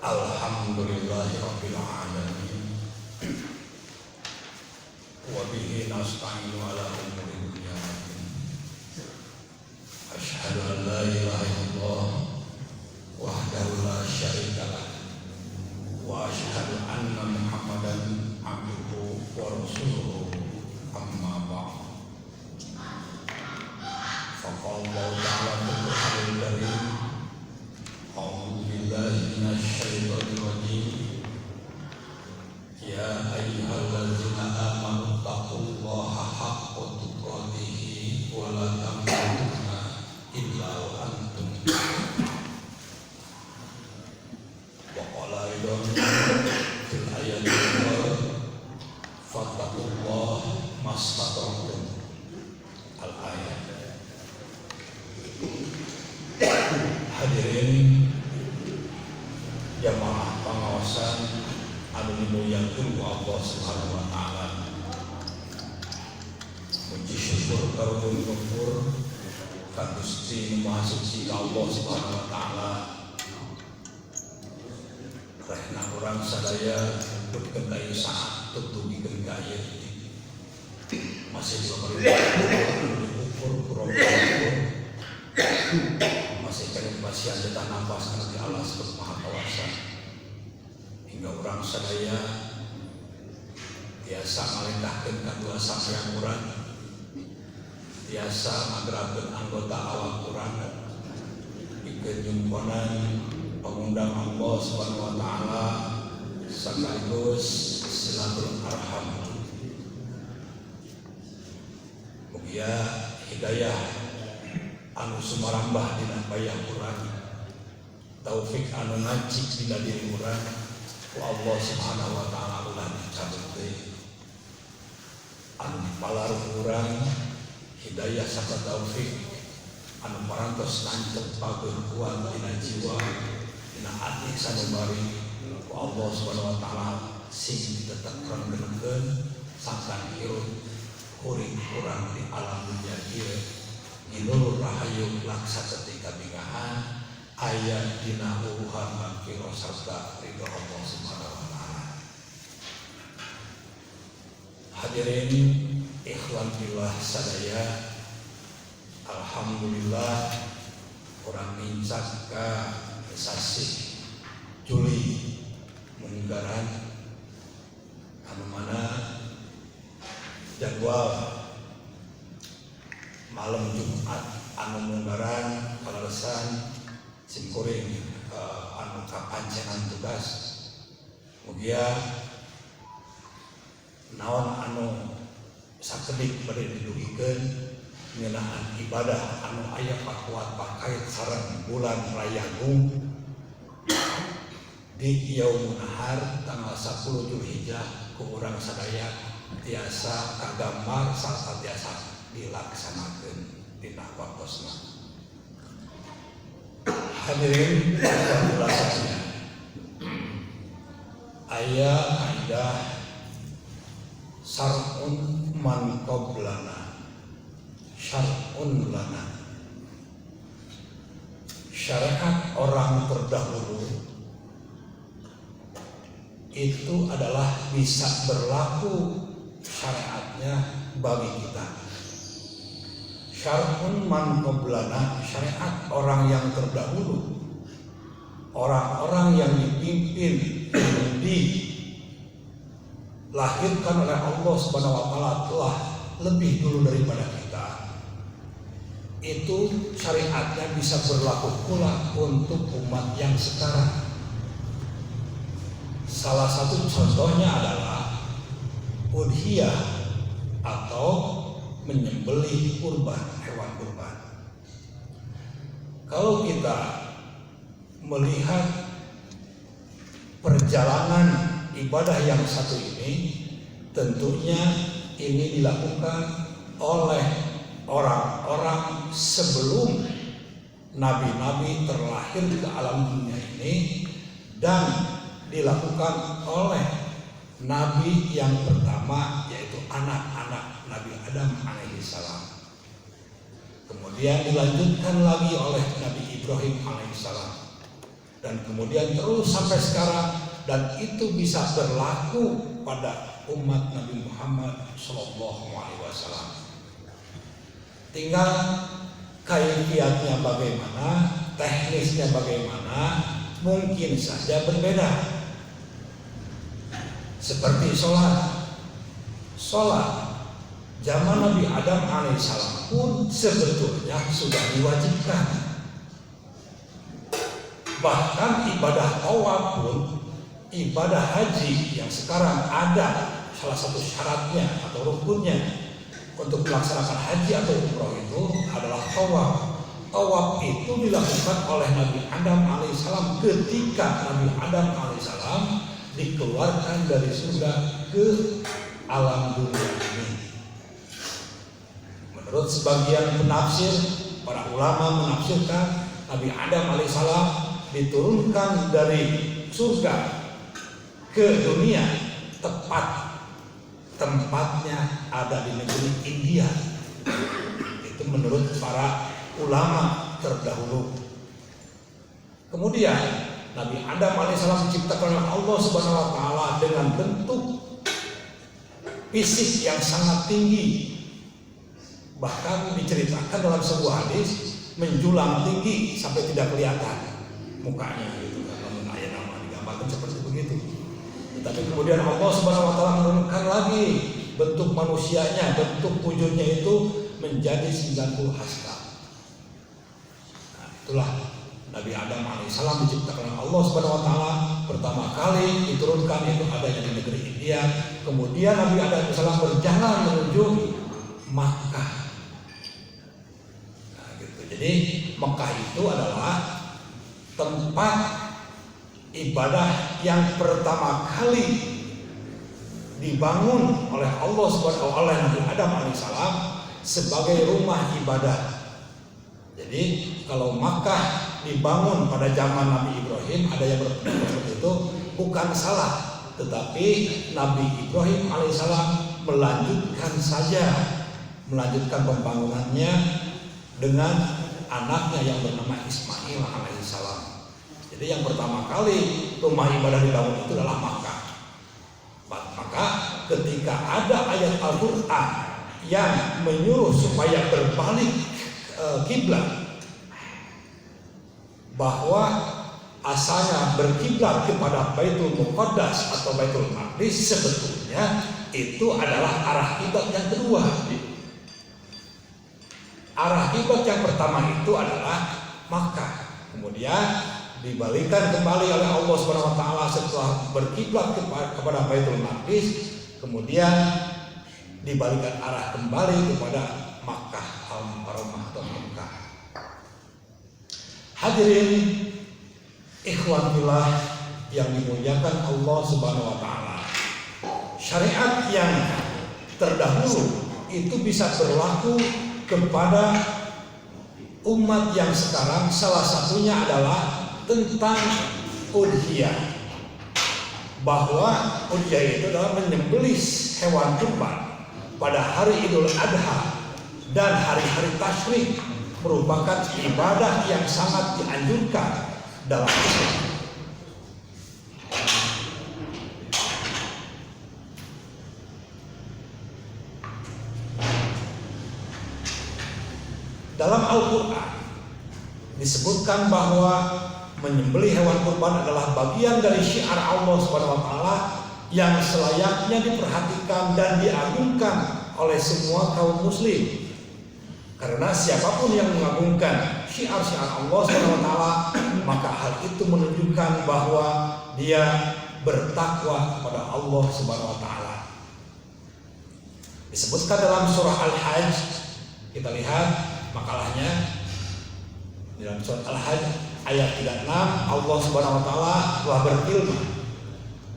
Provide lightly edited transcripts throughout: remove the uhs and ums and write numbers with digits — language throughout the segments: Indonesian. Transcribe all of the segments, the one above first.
Alhamdulillahirabbil alamin. Wa bihi nasta'inu ala umuri dunya waddin. Asyhadu an la ilaha illallah wahdahu la syarika lah wa asyhadu anna Muhammadan abduhu wa rasuluhu amma ba'd. Faqala Allah ta'ala fil Qur'anil karim, a'udzu billahi minasy syaithanir rajim. Ya ayyuhalladzina amanu taqullaha haqqa tuqatih wa la tamutunna illa wa antum muslimun. Wa qala aidan fil ayatil ukhra fattaqullaha mastata'tum. Al-ayat. Hadirin jamaah pengawasan anu dimuliakeun ku Allah Subhanahu wa taala. Puji syukur karunia luhur ka Gusti Nu Maha Suci Allah Subhanahu wa taala. Rehna urang sadaya pikeun kayu saat tutugikeun ka ieu masih ukur masih kena pasien detak nafas nanti Allah Subhanahu Maha Kuasa. Hingga orang sadaya biasa ngalendahkeun kadua sampean urang, biasa madrakeun anggota awak urang pikeun nyumponan pengundang Allah Subhanahu wa taala sekaligus silatul arham. Mugia hidayah anu sumarambah dina bayah urang, taufik anu ngajik dina diri urang ku Allah Subhanahu wa taala ulah dicabut deui. Anu dipalaruh urang hidayah sarta taufik anu parantos lancep pageuh kuat dina jiwa dina ati sanubari ku Allah Subhanahu wa taala sing ditetepkeun geneukeun sangkan hirup kuring urang di alam dunya ieu nginul rahayu laksa ketika bingahan ayat dina uruhan magfirah sarta ridho Allah Subhanahu wa taala. Hadirin ikhwan fillah sadaya, alhamdulillah urang mincak ka sasi Juli munggaran anu mana jadwal malam Jumat anu munggaran kalalesan simkuring anu kapancenan tugas. Mugia naon anu sakedik bade didugikeun ngeunaan ibadah anu aya pakuat pakait sareng bulan Rayagung di Yaumul Nahar tanggal 10 Zulhijjah ku urang sadaya tiasa kagambar sarta tiasa dilaksanakeun dina waktosna. Hadirin alhamdulillah, aya kaidah syar'un man qablana syar'un lana. Syariat orang terdahulu itu adalah bisa berlaku syariatnya bagi kita. Syar'un man qablana, syariat orang yang terdahulu, orang-orang yang dipimpin, dilahirkan oleh Allah Subhanahu wa taala telah lebih dulu daripada kita. Itu syariatnya bisa berlaku pula untuk umat yang sekarang. Salah satu contohnya adalah udhiyah atau menyembelih kurban, hewan kurban. Kalau kita melihat perjalanan ibadah yang satu ini, tentunya ini dilakukan oleh orang-orang sebelum nabi-nabi terlahir ke alam dunia ini dan dilakukan oleh nabi yang pertama, yaitu anak-anak Nabi Adam alaihissalam. Kemudian dilanjutkan lagi oleh Nabi Ibrahim alaihissalam. Dan dan kemudian terus sampai sekarang, dan itu bisa berlaku pada umat Nabi Muhammad SAW. Tinggal kaifiatnya bagaimana, teknisnya bagaimana, mungkin saja berbeda. Seperti sholat zaman Nabi Adam alaihissalam pun sebetulnya sudah diwajibkan. Bahkan ibadah tawaf pun, ibadah haji yang sekarang ada salah satu syaratnya atau rukunnya untuk melaksanakan haji atau umroh itu adalah tawaf. Tawaf itu dilakukan oleh Nabi Adam alaihissalam ketika Nabi Adam alaihissalam dikeluarkan dari surga ke alam dunia ini. Menurut sebagian penafsir, para ulama menafsirkan Nabi Adam alaihissalam diturunkan dari surga ke dunia, tepat tempatnya ada di negeri India. Itu menurut para ulama terdahulu. Kemudian Nabi Adam alaihissalam diciptakan oleh Allah Subhanahu wa taala dengan bentuk fisik yang sangat tinggi. Bahkan diceritakan dalam sebuah hadis menjulang tinggi sampai tidak kelihatan mukanya gitu, namun ayat nama digambarkan seperti begitu. Tetapi kemudian Allah Subhanahu wa taala menurunkan lagi bentuk manusianya, bentuk wujudnya itu menjadi 90 hasta. Nah, itulah Nabi Adam alaihissalam diciptakan oleh Allah Subhanahu wa taala, pertama kali diturunkan itu adanya di negeri India. Kemudian Nabi Adam alaihissalam berjalan menuju Makkah. Nah, gitu. Jadi Makkah itu adalah tempat ibadah yang pertama kali dibangun oleh Allah Subhanahu wa taala, Nabi Adam alaihissalam sebagai rumah ibadah. Jadi kalau Makkah dibangun pada zaman Nabi Ibrahim, ada yang berpendapat seperti itu, bukan salah, tetapi Nabi Ibrahim alaihissalam melanjutkan pembangunannya dengan anaknya yang bernama Ismail alaihissalam. Jadi yang pertama kali rumah ibadah dibangun itu adalah Makkah. Maka ketika ada ayat Al-Quran yang menyuruh supaya berbalik kiblat, bahwa asalnya berkiblat kepada Baitul Muqaddas atau Baitul Maqdis, sebetulnya itu adalah arah kiblat yang kedua. Arah kiblat yang pertama itu adalah Makkah, kemudian dibalikkan kembali oleh Allah Subhanahu wa taala setelah berkiblat kepada Baitul Maqdis, kemudian dibalikkan arah kembali kepada Makkah Al-Mukarramah atau Makkah. Hadirin ikhwan fillah yang dimuliakan Allah Subhanahu wa taala, syariat yang terdahulu itu bisa berlaku kepada umat yang sekarang. Salah satunya adalah tentang udhiyah, bahwa udhiyah itu adalah menyembelih hewan kurban pada hari Idul Adha dan hari-hari tasyrik, merupakan ibadah yang sangat dianjurkan dalam Islam. Dalam Al-Quran disebutkan bahwa menyembelih hewan kurban adalah bagian dari syiar Allah Subhanahu wa taala yang selayaknya diperhatikan dan diagungkan oleh semua kaum muslim. Karena siapapun yang mengagungkan syiar-syiar Allah Subhanahu wa taala, maka hal itu menunjukkan bahwa dia bertakwa kepada Allah Subhanahu wa taala. Disebutkan dalam surah Al-Hajj, kita lihat makalahnya dalam surah Al-Hajj ayat 36, Allah Subhanahu wa taala telah berfirman,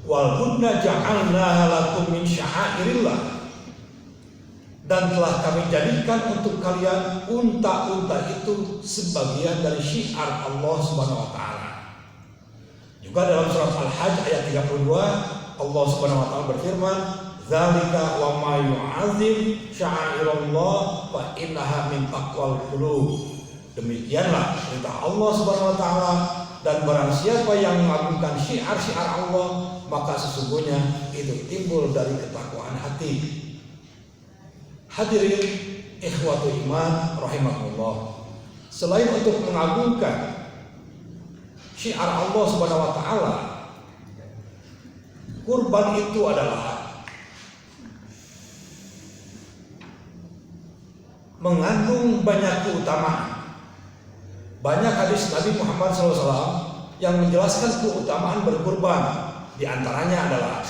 "Wal budna ja'alnaha lakum min sya'airillah." Dan telah kami jadikan untuk kalian unta-unta itu sebagian dari syiar Allah Subhanahu wa taala. Juga dalam surah Al-Hajj ayat 32, Allah Subhanahu wa taala berfirman, "Dzalika wa may yu'azzim sya'airallah fa innaha min taqwal qulub." Demikianlah perintah Allah Subhanahu wa taala Dan barang siapa yang mengagungkan syiar-syiar Allah, maka sesungguhnya itu timbul dari ketakwaan hati. Hadirin ikhwatul iman rahimahullah. Selain untuk mengagungkan syiar Allah Subhanahu wa taala, kurban itu adalah mengandung banyak keutamaan. Banyak hadis Nabi Muhammad SAW yang menjelaskan keutamaan berkurban. Di antaranya adalah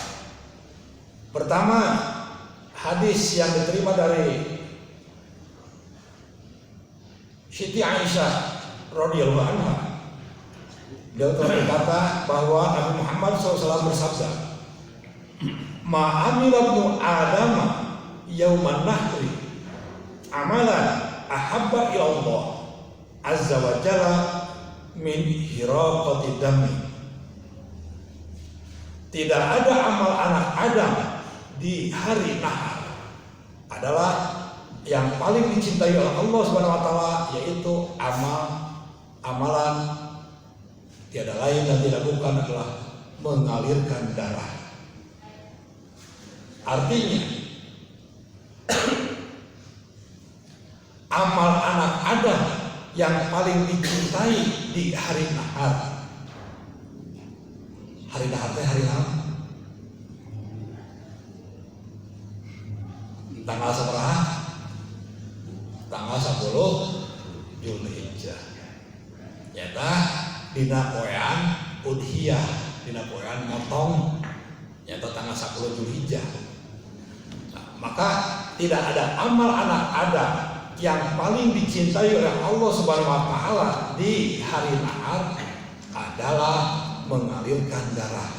pertama, hadis yang diterima dari Siti Aisyah radhiyallahu anha. Dia berkata bahwa Nabi Muhammad SAW bersabda, "Ma'amila ibnu Adam yauman nahri amalan ahabba ila Allah azza wa jalla min hiraqati dami." Tidak ada amal anak Adam di hari nahar adalah yang paling dicintai oleh Allah Subhanahu wa taala, yaitu amalan tiada lain yang dilakukan adalah mengalirkan darah. Artinya amal anak Adam yang paling dicintai di hari nahar. Hari nahar teh hari apa? Tanggal seberapa? Tanggal 10 Zulhijjah. Nyata dina poean udhiyah, dina poean motong, nyata tanggal 10 Zulhijjah. Nah, maka tidak ada amal anak Adam yang paling dicintai oleh Allah Subhanahu wa taala di hari nahar adalah mengalirkan darah.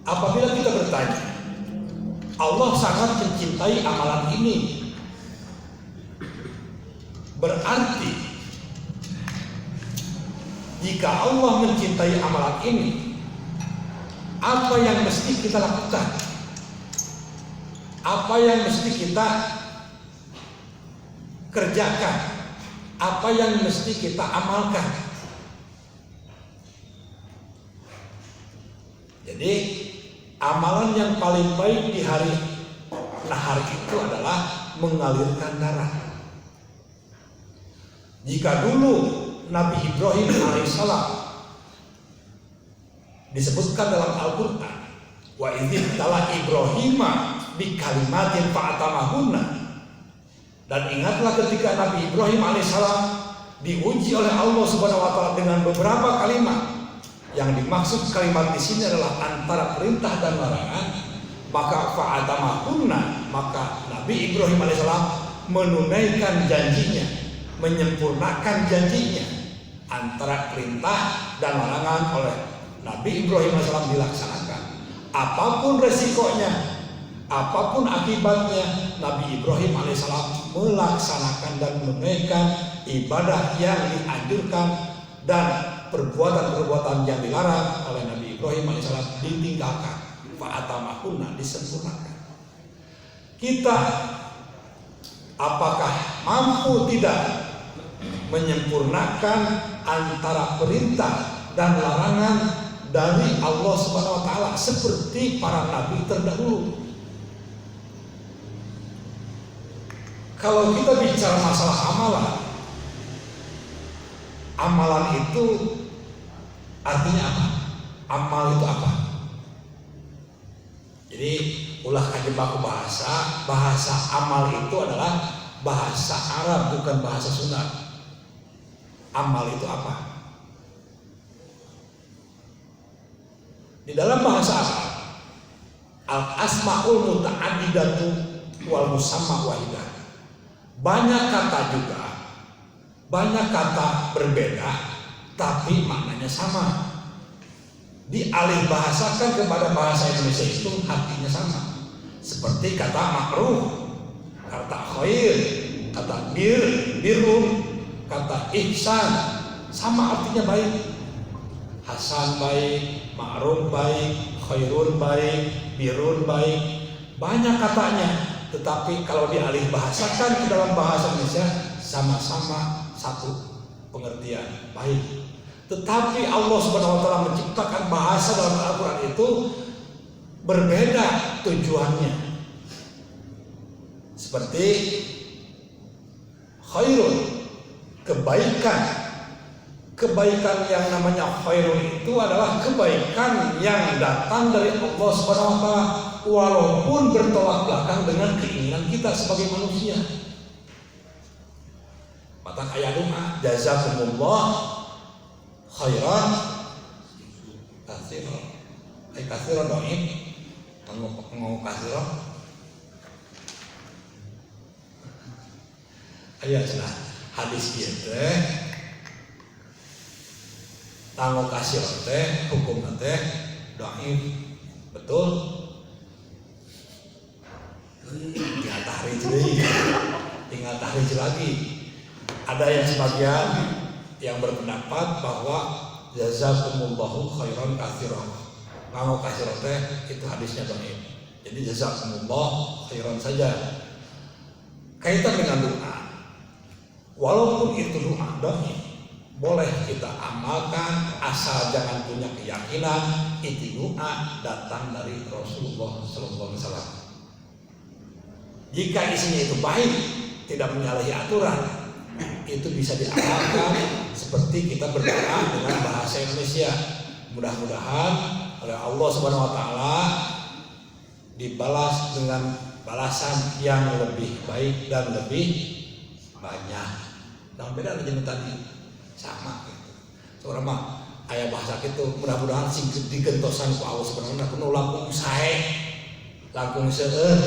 Apabila kita bertanya, Allah sangat mencintai amalan ini, berarti jika Allah mencintai amalan ini, apa yang mesti kita lakukan? Apa yang mesti kita kerjakan? Apa yang mesti kita amalkan? Jadi amalan yang paling baik di hari nahar itu adalah mengalirkan darah. Jika dulu Nabi Ibrahim alaihissalam disebutkan dalam Al-Quran, wa idzin tala Ibrahima bi kalimatin fa'atamahunna, dan ingatlah ketika Nabi Ibrahim alaihissalam diuji oleh Allah Subhanahu wa taala dengan beberapa kalimat. Yang dimaksud kalimat di sini adalah antara perintah dan larangan. Maka fa'atamahunna, maka Nabi Ibrahim alaihissalam menunaikan janjinya, menyempurnakan janjinya. Antara perintah dan larangan oleh Nabi Ibrahim alaihissalam dilaksanakan. Apapun resikonya, apapun akibatnya, Nabi Ibrahim alaihissalam melaksanakan dan menunaikan ibadah yang dianjurkan, dan perbuatan-perbuatan yang dilarang oleh Nabi Ibrahim alaihissalam ditinggalkan. Fa'atamahunna, disempurnakan. Kita apakah mampu tidak menyempurnakan antara perintah dan larangan dari Allah Subhanahu wa taala seperti para nabi terdahulu? Kalau kita bicara masalah amalan itu artinya apa? Amal itu apa? Jadi ulah kaji baku bahasa amal itu adalah bahasa Arab, bukan bahasa Sunda. Amal itu apa? Di dalam bahasa Arab, al-asmaul muta'addidatu wal musamma wahidah. Banyak kata juga, banyak kata berbeda, tapi maknanya sama. Dialih bahasakan kepada bahasa Indonesia itu artinya sama. Seperti kata makruh, kata khair, kata birun, kata ihsan, sama artinya baik. Hasan baik, ma'ruf baik, khairun baik, birun baik. Banyak katanya, tetapi kalau dialih bahasakan ke dalam bahasa Indonesia sama-sama satu pengertian baik. Tetapi Allah Subhanahu wa taala menciptakan bahasa dalam Al-Qur'an itu berbeda tujuannya. Seperti khairun, kebaikan. Kebaikan yang namanya khairun itu adalah kebaikan yang datang dari Allah Subhanahu wa taala walaupun bertolak belakang dengan keinginan kita sebagai manusia. Maka ayat doa, jazakumullah khairan katsiran. Katsiran doain ngomong katsiran. Aya cenah hadis ieu teh tanggo kasiran teh hukumna teh dhaif. Betul? Tinggal tahrij deui. Tinggal tahrij lagi. Ada yang sebagian yang berpendapat bahwa jazakumullahu khairan katsiran. Tanggo kasiran teh itu hadisnya dhaif. Jadi jazakumullah khairan saja. Kaitan dengan doa. Walaupun itu doa dhaif, boleh kita amalkan asal jangan punya keyakinan itu doa datang dari Rasulullah SAW. Jika isinya itu baik, tidak menyalahi aturan, itu bisa diamalkan seperti kita berdoa dengan bahasa Indonesia. Mudah-mudahan oleh Allah Subhanahu wa taala dibalas dengan balasan yang lebih baik dan lebih banyak. Dan beda dengan tadi sama gitu. Seorang mah aya bahasa gitu, mudah-mudahan sing digentosan ku Allah Subhanahu wa taala kudu langkung sae, langkung seueur.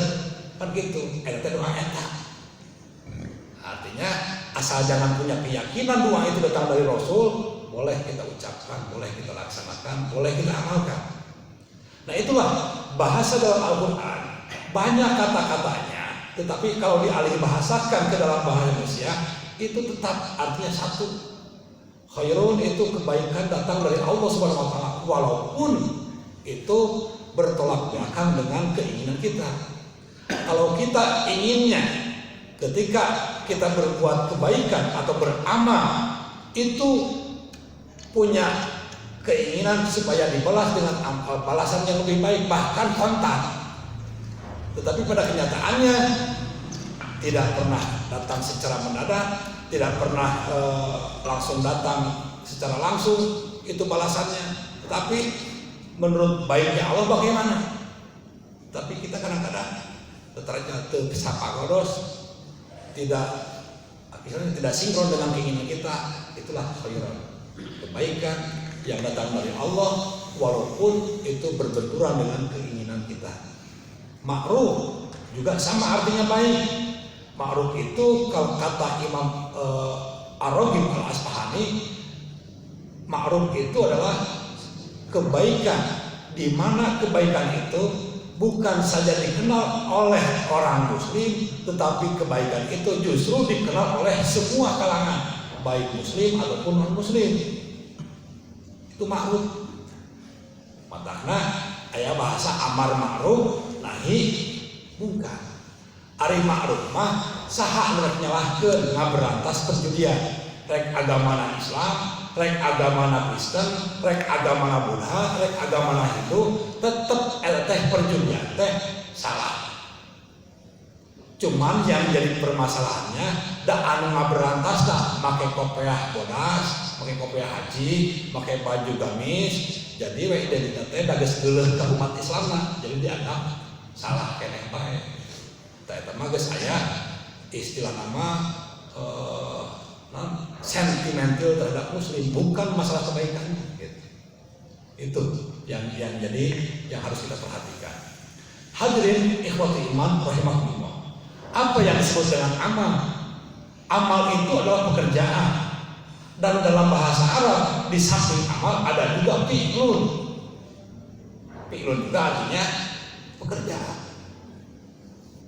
Kan gitu, eta teh doa eta. Artinya asal jangan punya keyakinan doa itu datang dari Rasul, boleh kita ucapkan, boleh kita laksanakan, boleh kita amalkan. Nah itulah bahasa dalam Al-Quran. Banyak kata-katanya, tetapi kalau dialih bahasakan ke dalam bahasa Indonesia, itu tetap artinya satu. Khairun itu kebaikan datang dari Allah Subhanahu wa taala walaupun itu bertolak belakang dengan keinginan kita. Kalau kita inginnya ketika kita berbuat kebaikan atau beramal itu punya keinginan supaya dibalas dengan balasan yang lebih baik, bahkan kontan. Tetapi pada kenyataannya tidak pernah datang secara mendadak, tidak pernah langsung datang secara langsung itu balasannya. Tapi menurut baiknya Allah bagaimana? Tapi kita kadang-kadang ternyata kesapa godos, akhirnya tidak sinkron dengan keinginan kita. Itulah khairan, kebaikan yang datang dari Allah walaupun itu berbenturan dengan keinginan kita. Ma'ruf juga sama artinya baik. Ma'ruf itu kalau kata Imam Ar-Raghib Al-Asfahani, ma'ruf itu adalah kebaikan, di mana kebaikan itu bukan saja dikenal oleh orang muslim, tetapi kebaikan itu justru dikenal oleh semua kalangan, baik muslim ataupun non muslim. Itu ma'ruf. Makanya aya bahasa amar ma'ruf nahi mungkar. Ari ma'ruf mah saha nu rek nyalahkeun ngaberantas perjudian. Rek agamana Islam, rek agamana Kristen, rek agamana Buddha, rek agamana Hindu, tetep eta teh perjudian teh salah. Cuman yang jadi permasalahannya da anu ngaberantas da make kopiah bodas, make kopiah haji, make baju gamis, jadi we identitas teh da geus geuleuh ka umat Islamna, jadi dianggap salah keneh bae. Eta mah geus aya istilah nama sentimental terhadap muslim, bukan masalah kebaikan gitu. Itu yang jadi yang harus kita perhatikan. Hadirin ikhwati iman rahimakumullah. Apa yang disebut dengan amal? Amal itu adalah pekerjaan. Dan dalam bahasa Arab di samping amal ada juga fi'lun. Fi'lun juga artinya pekerjaan.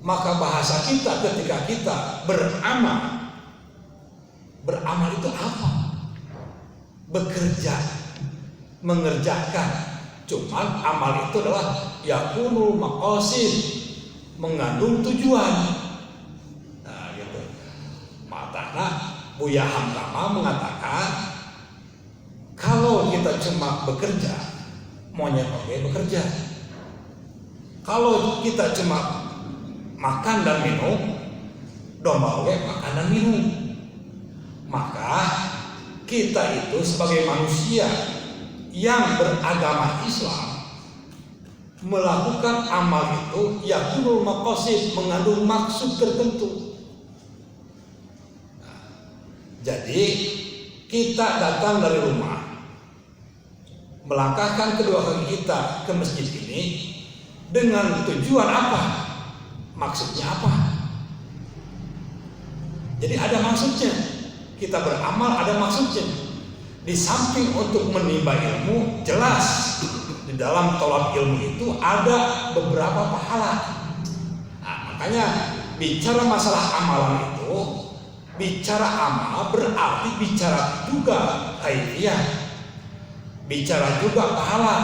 Maka bahasa kita ketika kita beramal itu apa? Bekerja, mengerjakan. Cuman amal itu adalah yakunul maqasid, mengandung tujuan. Nah gitu. Makanya Buya Hamkama mengatakan kalau kita cuma bekerja, monyet oke bekerja. Kalau kita cuma makan dan minum, domba oke makan dan minum. Maka kita itu sebagai manusia yang beragama Islam melakukan amal itu yakunul maqasid, mengandung maksud tertentu. Jadi kita datang dari rumah, melangkahkan kedua kaki kita ke masjid ini dengan tujuan apa? Maksudnya apa? Jadi ada maksudnya. Kita beramal ada maksudnya. Di samping untuk menimba ilmu, jelas di dalam tolak ilmu itu ada beberapa pahala. Nah, makanya bicara masalah amalan itu, bicara amal berarti bicara juga kaifiyah, bicara juga pahala,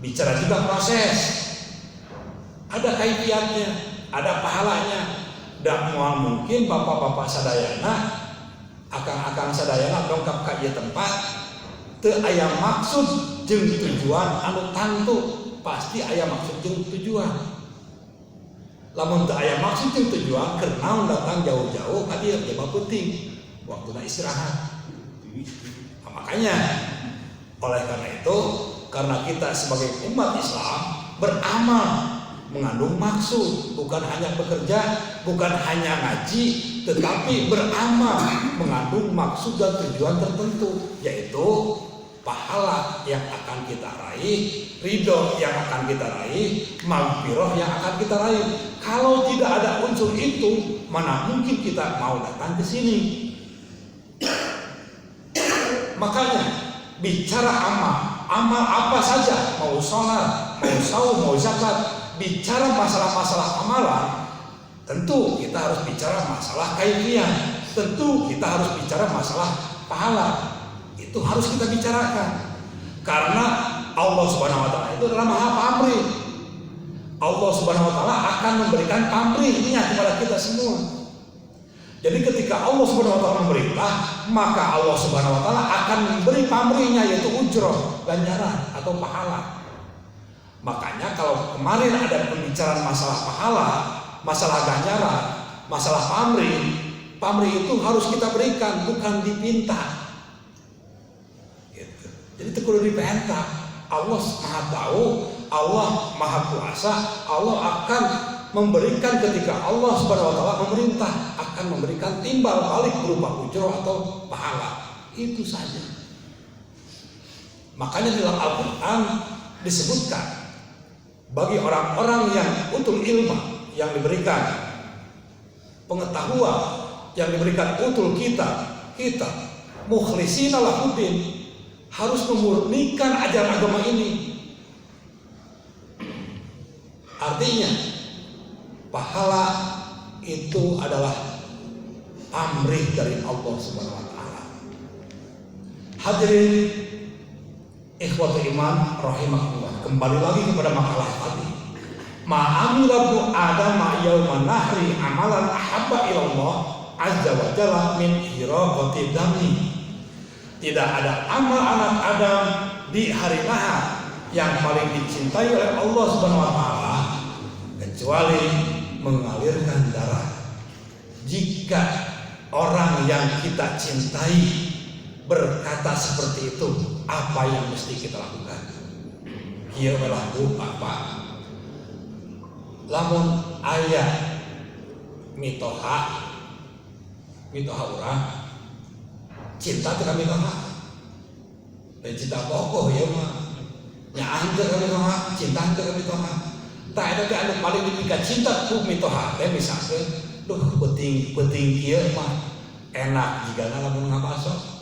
bicara juga proses. Ada kaifiyatnya, ada pahalanya. Dan mungkin bapak-bapak sadayana, akang-akang sadayana dongkap ka ieu tempat teu aya maksud jeung tujuan anu tantu, pasti aya maksud jeung tujuan. Lamun teu aya maksud jeung tujuan, keur naon datang jauh-jauh ka dieu ya penting waktuna istirahat. Nah, makanya oleh karena itu, karena kita sebagai umat Islam beramal mengandung maksud, bukan hanya bekerja, bukan hanya ngaji, tetapi beramal mengandung maksud dan tujuan tertentu, yaitu pahala yang akan kita raih, ridho yang akan kita raih, maghfirah yang akan kita raih. Kalau tidak ada unsur itu, mana mungkin kita mau datang ke sini? Makanya bicara amal apa saja, mau sholat, mau saum, mau zakat, bicara masalah-masalah amalan, tentu kita harus bicara masalah kaifiyah, tentu kita harus bicara masalah pahala. Itu harus kita bicarakan, karena Allah Subhanahu wa taala itu adalah Maha Pamrih. Allah Subhanahu wa taala akan memberikan pamrihnya kepada kita semua. Jadi ketika Allah Subhanahu wa taala memerintah, maka Allah Subhanahu wa taala akan memberi pamrihnya, yaitu ujroh, ganjaran atau pahala. Makanya kalau kemarin ada pembicaraan masalah pahala, masalah ganjaran, masalah pamrih itu harus kita berikan, bukan dipinta. Gitu. Jadi itu kudu dipinta. Allah Maha tahu, Allah Maha kuasa, Allah akan memberikan ketika Allah Subhanahu wa taala memerintah, akan memberikan timbal balik berupa ujroh atau pahala. Itu saja. Makanya dalam Al-Qur'an disebutkan bagi orang-orang yang utul ilmu, yang diberikan pengetahuan, yang diberikan utul kita mukhlisina lahuddin, harus memurnikan ajaran agama ini. Artinya pahala itu adalah pamrih dari Allah Subhanahu wa taala. Hadirin ikhwatul iman rahimakumullah, kembali lagi kepada makalah tadi. Ma'amilabnu Adam yauman nahri amalan ahabba ilallah azza wa jalla min hiraqati dami. Tidak ada amal anak Adam di hari nahar yang paling dicintai oleh Allah Subhanahu wa taala kecuali mengalirkan darah. Jika orang yang kita cintai berkata seperti itu, apa yang mesti kita lakukan? Kieu lagu apa? Lamun aya mitoha urang cinta teh ka mitoha. Dan cinta pokok ya mah. Nyaan teh ka mitoha, cinta teh ka mitoha. Tah eta teh anu paling dipika cinta ku mitoha teh misalkeun, duh penting kieu mah enak jigana lamun ngabasok.